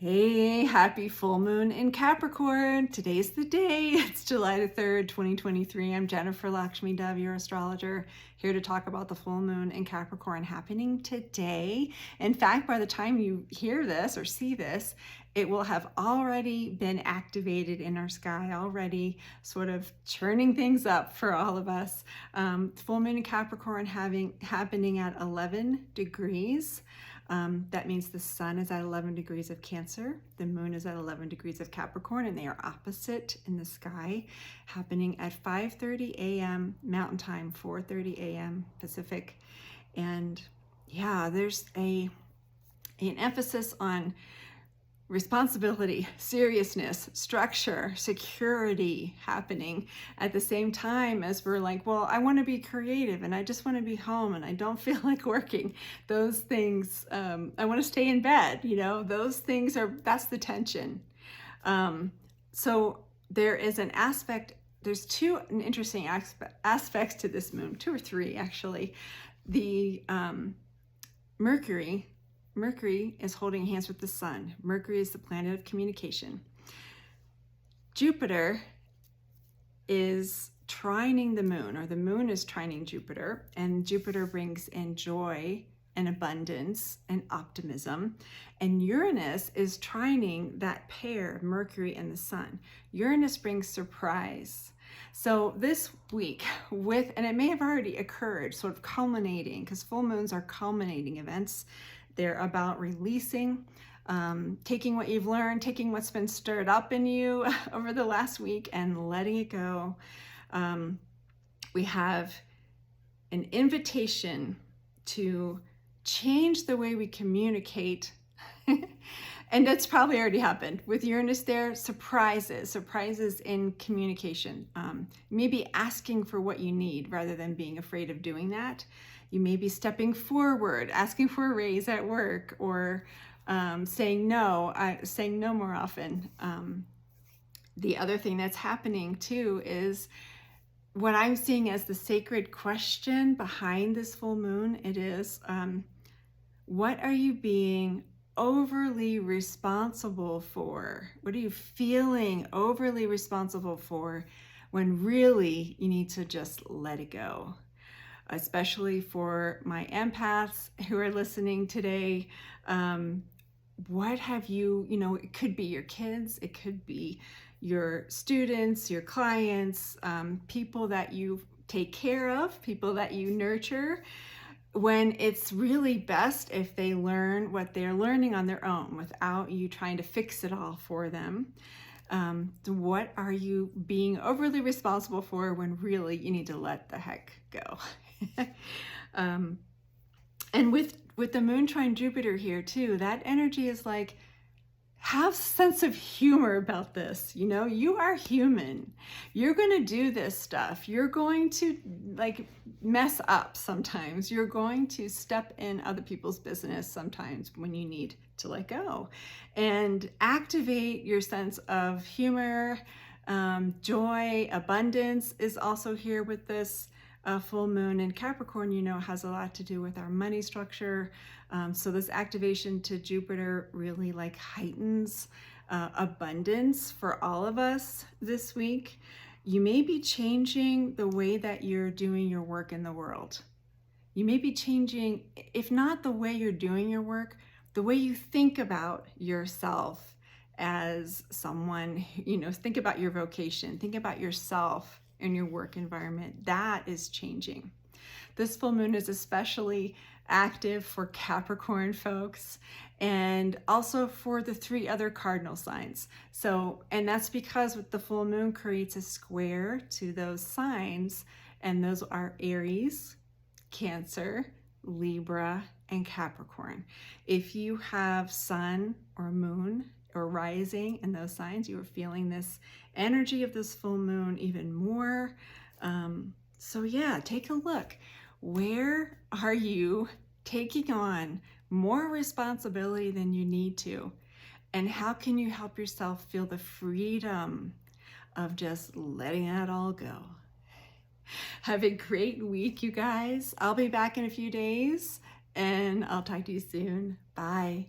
Hey, happy full moon in Capricorn. Today's the day. It's July the 3rd, 2023. I'm Jennifer Lakshmi Dove, your astrologer, here to talk about the full moon in Capricorn happening today. In fact, by the time you hear this or see this, it will have already been activated in our sky, already sort of churning things up for all of us. Full moon in Capricorn happening at 11 degrees. That means the sun is at 11 degrees of Cancer, the moon is at 11 degrees of Capricorn, and they are opposite in the sky, happening at 5:30 a.m. Mountain Time, 4:30 a.m. Pacific. And yeah, there's an emphasis on responsibility, seriousness, structure, security happening at the same time as we're like, well, I want to be creative and I just want to be home and I don't feel like working. Those things, I want to stay in bed, those things that's the tension. So there is an aspect, there's two interesting aspects to this moon, two or three actually. The Mercury is holding hands with the sun. Mercury is the planet of communication. Jupiter is trining the moon, or the moon is trining Jupiter, and Jupiter brings in joy and abundance and optimism. And Uranus is trining that pair, Mercury and the sun. Uranus brings surprise. So this week, and it may have already occurred, sort of culminating, because full moons are culminating events. They're about releasing, taking what you've learned, taking what's been stirred up in you over the last week and letting it go. We have an invitation to change the way we communicate. And that's probably already happened with Uranus there. Surprises in communication. Maybe asking for what you need rather than being afraid of doing that. You may be stepping forward, asking for a raise at work, or saying no more often. The other thing that's happening too is what I'm seeing as the sacred question behind this full moon. It is, what are you being overly responsible for? What are you feeling overly responsible for when really you need to just let it go? Especially for my empaths who are listening today, what have you, it could be your kids, it could be your students, your clients, people that you take care of, people that you nurture, when it's really best if they learn what they're learning on their own without you trying to fix it all for them. What are you being overly responsible for when really you need to let the heck go? And with the moon trine Jupiter here too, that energy is like, have a sense of humor about this. You are human. You're going to do this stuff. You're going to mess up sometimes. You're going to step in other people's business sometimes when you need to let go. And activate your sense of humor, joy, abundance is also here with this full moon in Capricorn. Has a lot to do with our money structure. So this activation to Jupiter really heightens abundance for all of us this week. You may be changing the way that you're doing your work in the world. You may be changing, if not the way you're doing your work, the way you think about yourself as someone, think about your vocation, think about yourself in your work environment. That is changing. This full moon is especially active for Capricorn folks and also for the 3 other cardinal signs. And that's because the full moon creates a square to those signs, and those are Aries, Cancer, Libra, and Capricorn. If you have sun or moon or rising in those signs, you are feeling this energy of this full moon even more. So yeah, take a look. Where are you taking on more responsibility than you need to? And how can you help yourself feel the freedom of just letting it all go? Have a great week, you guys. I'll be back in a few days and I'll talk to you soon. Bye.